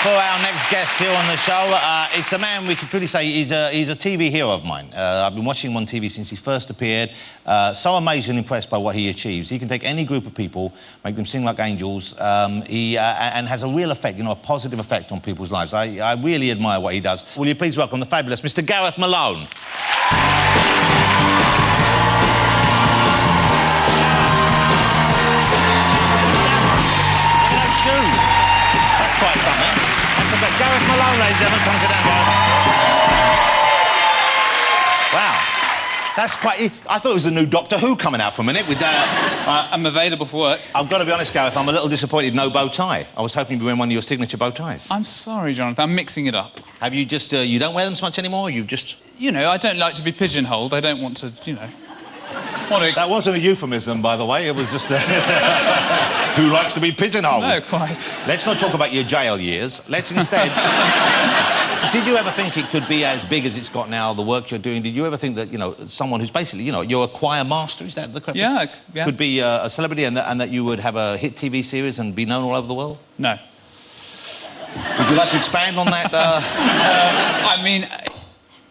for our next guest here on the show. It's a man we could truly say he's a TV hero of mine. I've been watching him on TV since he first appeared. So amazed and impressed by what he achieves. He can take any group of people, make them sing like angels, and has a real effect, you know, a positive effect on people's lives. I really admire what he does. Will you please welcome the fabulous Mr. Gareth Malone. That's quite something. That's Gareth Malone, ladies and gentlemen. Come sit down, Gareth. Wow. That's quite... I thought it was a new Doctor Who coming out for a minute with... I'm available for work. I've got to be honest, Gareth, I'm a little disappointed no bow tie. I was hoping you'd be wearing one of your signature bow ties. I'm sorry, Jonathan. I'm mixing it up. Have you just... you don't wear them so much anymore? You've just... You know, I don't like to be pigeonholed. I don't want to, you know... That wasn't a euphemism, by the way. It was just... Who likes to be pigeonholed? No, quite. Let's not talk about your jail years. Let's instead... Did you ever think it could be as big as it's got now, the work you're doing? Did you ever think that, you know, someone who's basically, you know, you're a choir master, is that the correct Yeah. Could be a celebrity and that you would have a hit TV series and be known all over the world? No. Would you like to expand on that? I mean...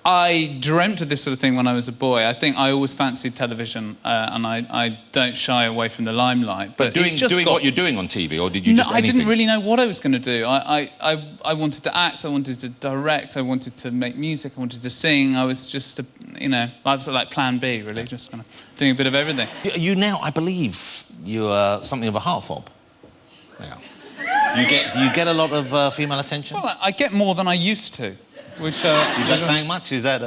I dreamt of this sort of thing when I was a boy. I think I always fancied television, and I don't shy away from the limelight. But doing what you're doing on TV, or did you just anything? I didn't really know what I was going to do. I wanted to act, I wanted to direct, I wanted to make music, I wanted to sing. I was just, you know, I was like Plan B, really, just kind of doing a bit of everything. You now, I believe, you're something of a heartthrob. Yeah. Do you get a lot of female attention? Well, I get more than I used to. Which, is that saying much? Is that...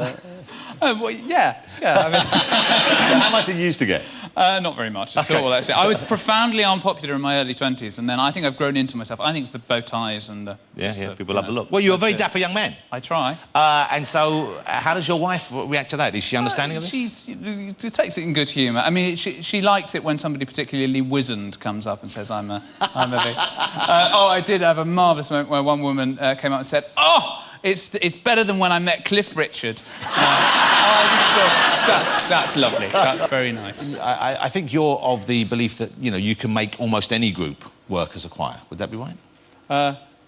well, yeah. I mean... How much did you used to get? Not very much at all, actually. I was profoundly unpopular in my early 20s, and then I think I've grown into myself. I think it's the bow ties and the... Yeah, people love the look. Well, you're a very dapper young man. I try. And so, how does your wife react to that? Is she understanding of this? She takes it in good humour. I mean, she likes it when somebody particularly wizened comes up and says, I'm a big... Oh, I did have a marvellous moment where one woman came up and said, "Oh! It's better than when I met Cliff Richard." That's lovely. That's very nice. I think you're of the belief that, you know, you can make almost any group work as a choir. Would that be right?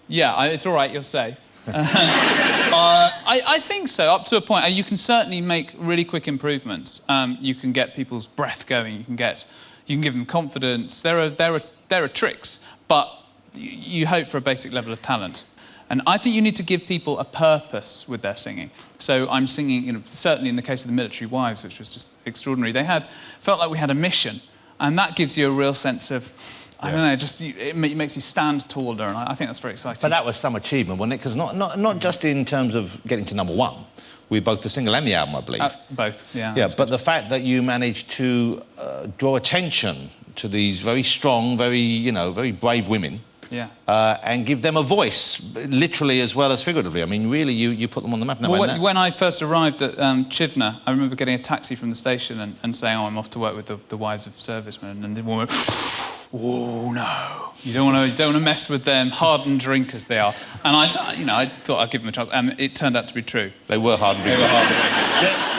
Yeah, it's all right, you're safe. I think so, up to a point. You can certainly make really quick improvements. You can get people's breath going. You can give them confidence. There are tricks, but you hope for a basic level of talent. And I think you need to give people a purpose with their singing. So I'm singing, you know, certainly in the case of the Military Wives, which was just extraordinary, felt like we had a mission. And that gives you a real sense of, I don't know, just it makes you stand taller, and I think that's very exciting. But that was some achievement, wasn't it? Because not just in terms of getting to #1, with both the single and the album, I believe. Both, yeah. Yeah, but the fact that you managed to draw attention to these very strong, very brave women. Yeah. And give them a voice, literally as well as figuratively. I mean, really, you put them on the map. When I first arrived at Chivner, I remember getting a taxi from the station and saying, "Oh, I'm off to work with the wives of servicemen," and the woman went, "Oh no, you don't want to mess with them, hardened drinkers they are." And I thought I'd give them a chance, and it turned out to be true. They were hardened drinkers.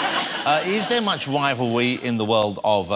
Is there much rivalry in the world of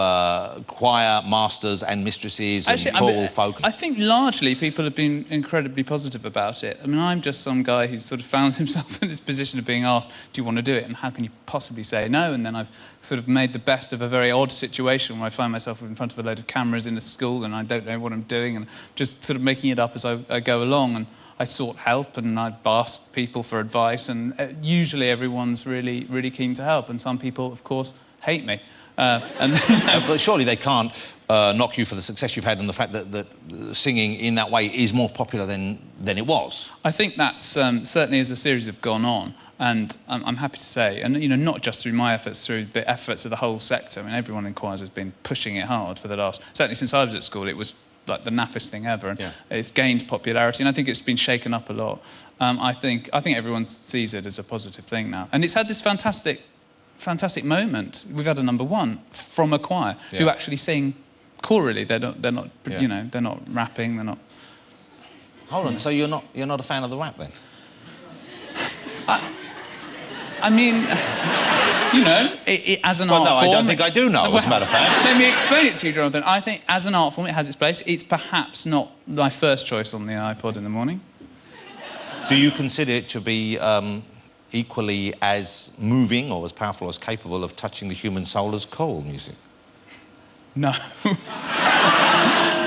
choir masters and mistresses and choral folk? I think largely people have been incredibly positive about it. I mean, I'm just some guy who's sort of found himself in this position of being asked, "Do you want to do it? And how can you possibly say no?" And then I've sort of made the best of a very odd situation where I find myself in front of a load of cameras in a school and I don't know what I'm doing and just sort of making it up as I go along. And I sought help and I asked people for advice, and usually everyone's really, really keen to help. And some people, of course, hate me. But surely they can't knock you for the success you've had and the fact that singing in that way is more popular than it was. I think that's certainly as the series have gone on, and I'm happy to say, and you know, not just through my efforts, through the efforts of the whole sector. I mean, everyone in choirs has been pushing it hard for the last, certainly since I was at school. It was like the naffest thing ever, and it's gained popularity, and I think it's been shaken up a lot. I think everyone sees it as a positive thing now, and it's had this fantastic moment. We've had a #1 from a choir who actually sing chorally. They're not you know, they're not rapping. They're not. Hold on. So you're not a fan of the rap then? I mean, you know, as an art form... Well, no, I don't think I do know, as a matter of fact. Let me explain it to you, Jonathan. I think as an art form, it has its place. It's perhaps not my first choice on the iPod in the morning. Do you consider it to be equally as moving or as powerful or as capable of touching the human soul as choral music? No.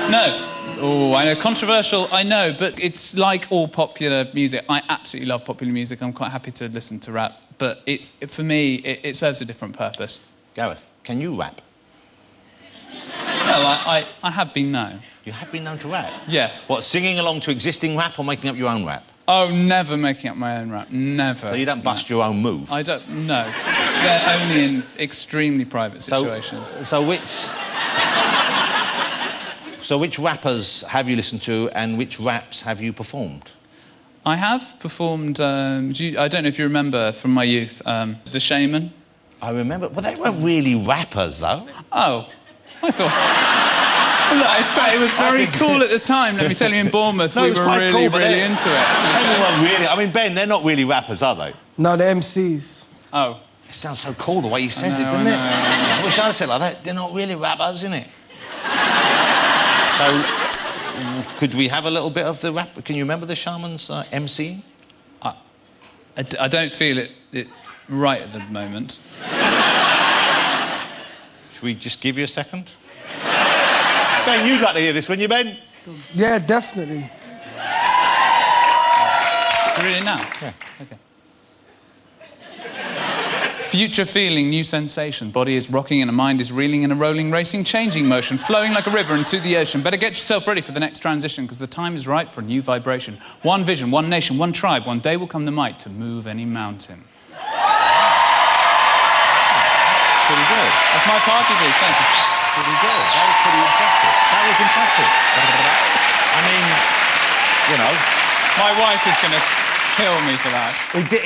No. Oh, I know, controversial, I know, but it's like all popular music. I absolutely love popular music. I'm quite happy to listen to rap, but for me, it serves a different purpose. Gareth, can you rap? Well, I have been known. You have been known to rap? Yes. What, singing along to existing rap or making up your own rap? Oh, never making up my own rap, never. So you don't bust your own move? I don't, no. They're only in extremely private situations. So which rappers have you listened to and which raps have you performed? I have performed, I don't know if you remember from my youth, The Shaman. I remember, well, they weren't really rappers, though. Oh, I thought... Look, I thought it was very cool at the time. Let me tell you, in Bournemouth, we were really, really into it. Shaman weren't really... I mean, Ben, they're not really rappers, are they? No, the MCs. Oh. It sounds so cool the way he says it, doesn't it? I wish I'd said it like that. They're not really rappers, innit? So, could we have a little bit of the rap? Can you remember the Shaman's MC? I don't feel it right at the moment. Should we just give you a second? Ben, you'd like to hear this, wouldn't you, Ben? Yeah, definitely. Really now? Yeah. Okay. Future feeling, new sensation. Body is rocking and a mind is reeling in a rolling, racing, changing motion, flowing like a river into the ocean. Better get yourself ready for the next transition, because the time is right for a new vibration. One vision, one nation, one tribe. One day will come the might to move any mountain. Pretty good. That's my party piece, thank you. Pretty good. That was pretty impressive. That was impressive. I mean, you know... My wife is going to kill me for that.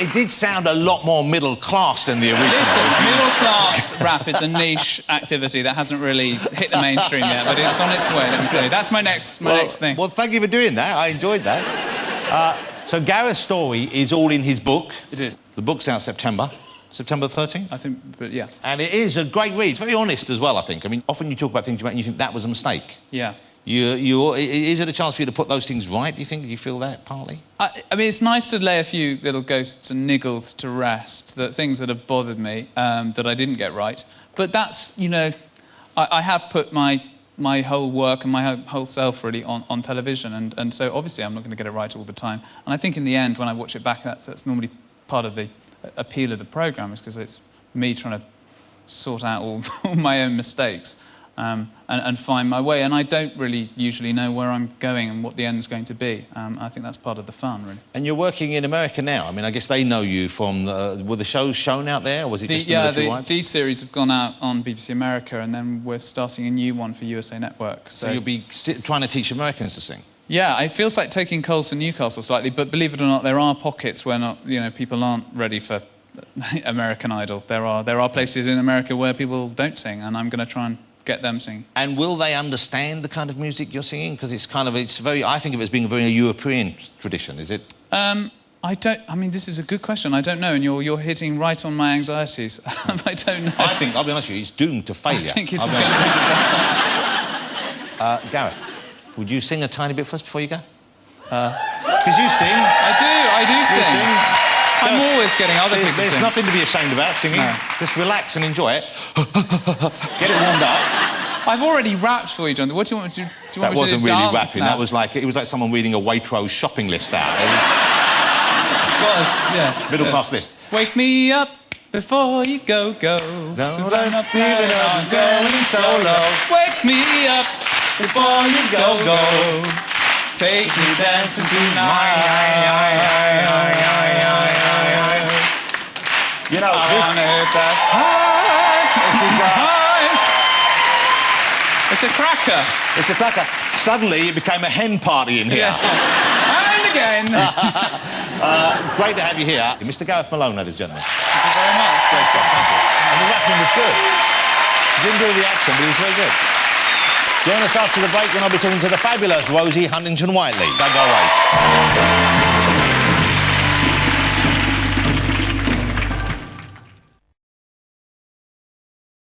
It did sound a lot more middle class than the original. Listen, middle class rap is a niche activity that hasn't really hit the mainstream yet, but it's on its way, let me tell you. That's my next thing. Well, thank you for doing that. I enjoyed that. So Gareth's story is all in his book. It is. The book's out September 13th? I think, but yeah. And it is a great read. It's very honest as well, I think. I mean, often you talk about things you make and you think that was a mistake. Yeah. Is it a chance for you to put those things right, do you think? Do you feel that, partly? I mean, it's nice to lay a few little ghosts and niggles to rest, things that have bothered me, that I didn't get right. But that's, you know, I have put my whole work and my whole self, really, on television, and so obviously I'm not going to get it right all the time. And I think in the end, when I watch it back, that's normally part of the appeal of the programme, is because it's me trying to sort out all my own mistakes. And find my way. And I don't really usually know where I'm going and what the end's going to be. I think that's part of the fun, really. And you're working in America now. I mean, I guess they know you from were the shows shown out there, or was it just the military wives? These series have gone out on BBC America, and then we're starting a new one for USA Network. So you'll be trying to teach Americans to sing? Yeah, it feels like taking Coles to Newcastle slightly, but believe it or not, there are pockets where people aren't ready for American Idol. There are places in America where people don't sing, and I'm going to try and get them singing. And will they understand the kind of music you're singing? Because it's very, I think of it as being a very European tradition, is it? I mean, this is a good question. I don't know, and you're hitting right on my anxieties. I don't know. I think, I'll be honest with you, it's doomed to failure. I think it's going to be disaster. Gareth, would you sing a tiny bit for us before you go? Because you sing. I do sing. I'm always getting other people to sing. There's nothing to be ashamed about singing. No. Just relax and enjoy it. Get it warmed up. I've already rapped for you, John. What do you want me to do? That wasn't really rapping. Now? That was like, it was like someone reading a Waitrose shopping list out. It was... Gosh, yes. Middle class list. Wake me up before you go. Don't I'm not feeling I'm going solo. Wake me up before you go. Take me dancing tonight. You know, it's a cracker. It's a cracker. Suddenly, it became a hen party in here. Yeah. And again. Great to have you here. Mr. Gareth Malone, ladies and gentlemen. Thank you very much. Great stuff, thank you. And the rapping was good. He didn't do the accent, but he was very good. Join us after the break when I'll be talking to the fabulous Rosie Huntington-Whitely. Don't go away.